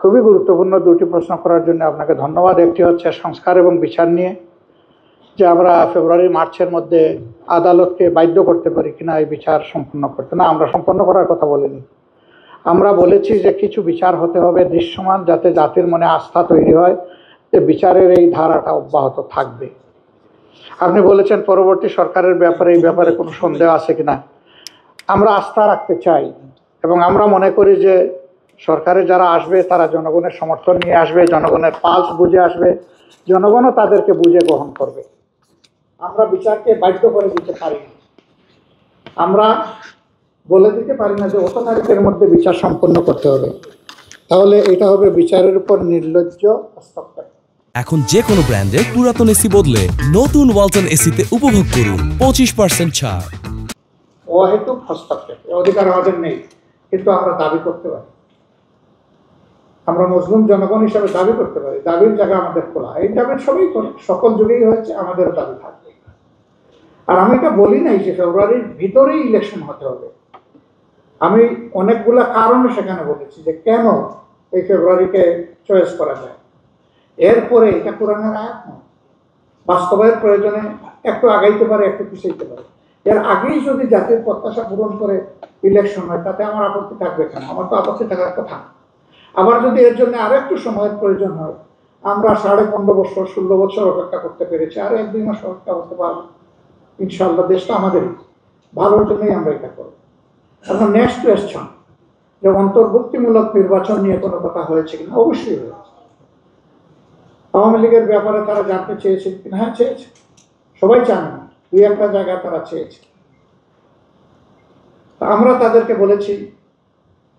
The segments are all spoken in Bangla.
খুবই গুরুত্বপূর্ণ দুটি প্রশ্ন করার জন্য আপনাকে ধন্যবাদ। একটি হচ্ছে সংস্কার এবং বিচার নিয়ে, যে আমরা ফেব্রুয়ারি মার্চের মধ্যে আদালতকে বাধ্য করতে পারি কিনা এই বিচার সম্পন্ন করতে। না, আমরা সম্পন্ন করার কথা বলিনি। আমরা বলেছি যে কিছু বিচার হতে হবে দৃশ্যমান, যাতে জাতির মনে আস্থা তৈরি হয় যে বিচারের এই ধারাটা অব্যাহত থাকবে। আপনি বলেছেন পরবর্তী সরকারের ব্যাপারে এই ব্যাপারে কোনো সন্দেহ আছে কিনা। আমরা আস্থা রাখতে চাই এবং আমরা মনে করি যে সরকারে যারা আসবে তারা জনগণের সমর্থন নিয়ে আসবে, জনগণের পালস বুঝে আসবে, জনগণও তাদেরকে বুঝে গ্রহণ করবে। আমরা বিচারকে বাধ্য করে দিতে পারি না, আমরা বলে দিতে পারি না যে অত তারিখের মধ্যে বিচার সম্পন্ন করতে হবে, তাহলে এটা হবে বিচারের উপর নির্লজ্জ হস্তক্ষেপ। এখন যে কোনো ব্র্যান্ডের পুরাতন এসি বদলে নতুন ওয়ালটন এসিতে উপভোগ করুন 25% ছাড়। অহেতুক হস্তক্ষেপ অধিকার আমাদের নেই, কিন্তু আমরা দাবি করতে পারি। আমরা মুসলিম জনগণ হিসাবে দাবি করতে পারি, দাবির জায়গা আমাদের খোলা। এই দাবি সবই করে, সকল যুগেই হয়েছে, আমাদের দাবি থাকবে। আর আমি এটা বলি নাই যে ফেব্রুয়ারির ভিতরেই ইলেকশন হতে হবে। আমি অনেকগুলা কারণে সেখানে বলেছি যে কেন এই ফেব্রুয়ারিকে চয়েস করা যায়। এরপরে এটা কোরআনের আয়াত নয়, বাস্তবায়নের প্রয়োজনে একটু আগাইতে পারে, একটু পিছাইতে পারে। এর আগেই যদি জাতির প্রত্যাশা পূরণ করে ইলেকশন হয়, তাতে আমার আপত্তি থাকবে কেন? আমার তো আপত্তি থাকার কথা। আবার যদি এর জন্য আরো একটু সময়ের প্রয়োজন হয়, আমরা 15.5 বছর 16 বছর অপেক্ষা করতে পেরেছি, আর 1-2 মাস অপেক্ষা করতে পারবো। ইনশাআল্লাহ দেশটা আমাদেরই, ভালোর জন্যই আমরা এটা করবো। এখন নেক্সট কোয়েশ্চন, যে অন্তর্ভুক্তিমূলক নির্বাচন নিয়ে কোনো কথা হয়েছে কিনা। অবশ্যই হয়েছে। আওয়ামী লীগের ব্যাপারে তারা জানতে চেয়েছে কিনা? হ্যাঁ, চেয়েছে। সবাই চান না, 2-1টা জায়গায় তারা চেয়েছে। আমরা তাদেরকে বলেছি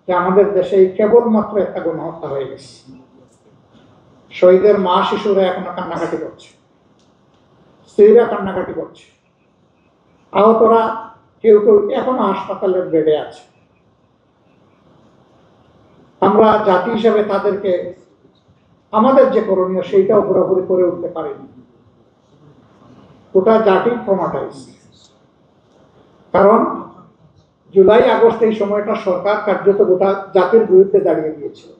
যে আমাদের দেশে কেবলমাত্র একটা গণহত্যা হয়ে গেছে, শহীদের মা শিশুরা এখনো কান্নাকাটি করছে, স্ত্রীরা কান্নাকাটি করছে, আহতরা কেউ কেউ এখনো হাসপাতালের বেডে আছে। আমরা জাতি হিসাবে তাদেরকে আমাদের যে করণীয় সেইটাও পুরোপুরি করে উঠতে পারিনি। গোটা জাতি ট্রমাটাইজ, কারণ জুলাই আগস্ট এই সময়টা সরকার কার্যত গোটা জাতির বিরুদ্ধে দাঁড়িয়ে গিয়েছিল।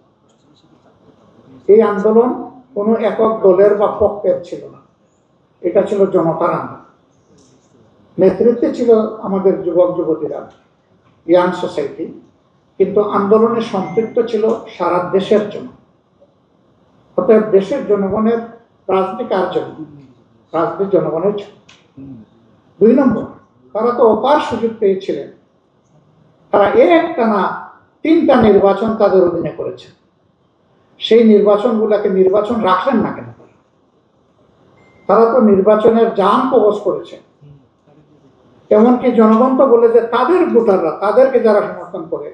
এই আন্দোলন কোনো একক দলের বা পক্ষের ছিল না, এটা ছিল জনতার আন্দোলন। নেতৃত্বে ছিল আমাদের যুবক যুবতীরা, ইয়াং সোসাইটি, কিন্তু আন্দোলনে সম্পৃক্ত ছিল সারা দেশের জন্য। অতএব দেশের জনগণের রাজনীতি কার জন্য? রাজনীতি জনগণের জন্য। 2 নম্বর, তারা তো অপার সুযোগ পেয়েছিলেন, তারা একটানা 3টা নির্বাচন তাদের অধীনে করেছে। সেই নির্বাচনগুলোকে নির্বাচন রাখলেন না কেন? তারা তো নির্বাচনের জান কবজ করেছে। এমনকি জনগণ তো বলে যে তাদের ভোটাররা, তাদেরকে যারা সমর্থন করে,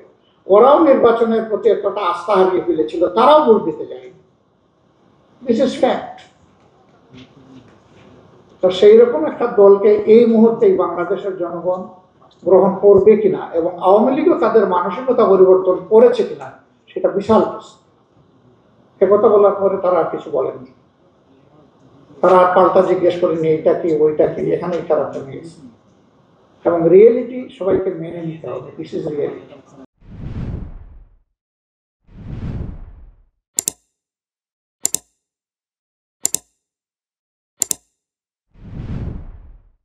ওরাও নির্বাচনের প্রতি একটা আস্থা হারিয়ে ফেলেছিল, তারাও ভোট দিতে যায়নি। This is fact. তো সেই রকম একটা দলকে এই মুহূর্তেই বাংলাদেশের জনগণ গ্রহণ করবে কিনা এবং আওয়ামী লীগও তাদের মানসিকতা পরিবর্তন করেছে কিনা, সেটা বিশাল প্রশ্ন। কথা বলার পরে তারা আর কিছু বলেননি, তারা পাল্টা জিজ্ঞেস করেনি এইটা কি ওইটা কি, এখানেই তারা থেমে গেছে। এবং রিয়েলিটি সবাইকে মেনে নিতে হবে, দিস ইজ রিয়েলিটি।